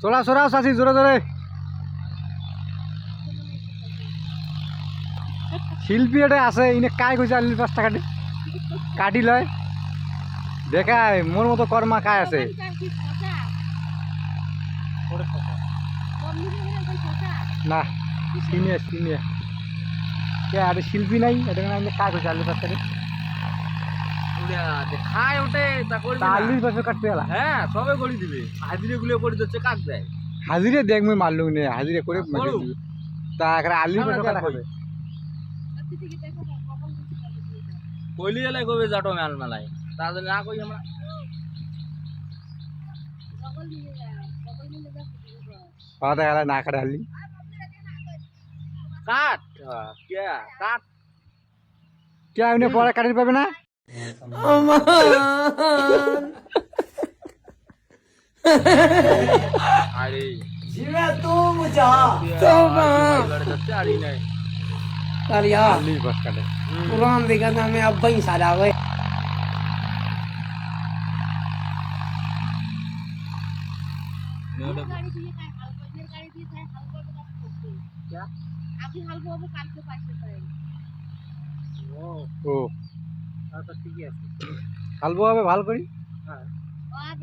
চোরা চোরা চাচি জোরে জোরে শিল্পী এটা আছে ইনে কাই কইছে আলির 5 টাকা কাটি লয় দেখায় মোর মতো কর্মা কাই আছে না চিনিয়ে চিনিয়ে কে আরে শিল্পী নাই এটা না কাই কইছে আলির 5 টাকা খায় ওঠে তা করবি না। আলির 5 কাটতে গেলা হ্যাঁ সবে করে দিবে হাজিরে গুলো করে দিচ্ছে কাক দেয় হাজিরে দেখ মই মারলুম নে হাজিরে করে তা একটা আলির 5 টাকা খাবে কইলি এলাই কবে যাটো মেল মেলায় তাদের না কই আমরা কথা গেলা না কাটে আলি কাট কে কাট কে উনি পরে কাটির পাবে না আরে जीवे तू मुझा लड़ जाते आड़ी नहीं कर यार আলির 5 কাটে पुरान देखा था मैं अब ही सारा गए क्या अभी हाल वो काल के पास ओ ও তা তো ঠিকই আছে হালবো হবে ভাল করি হ্যাঁ और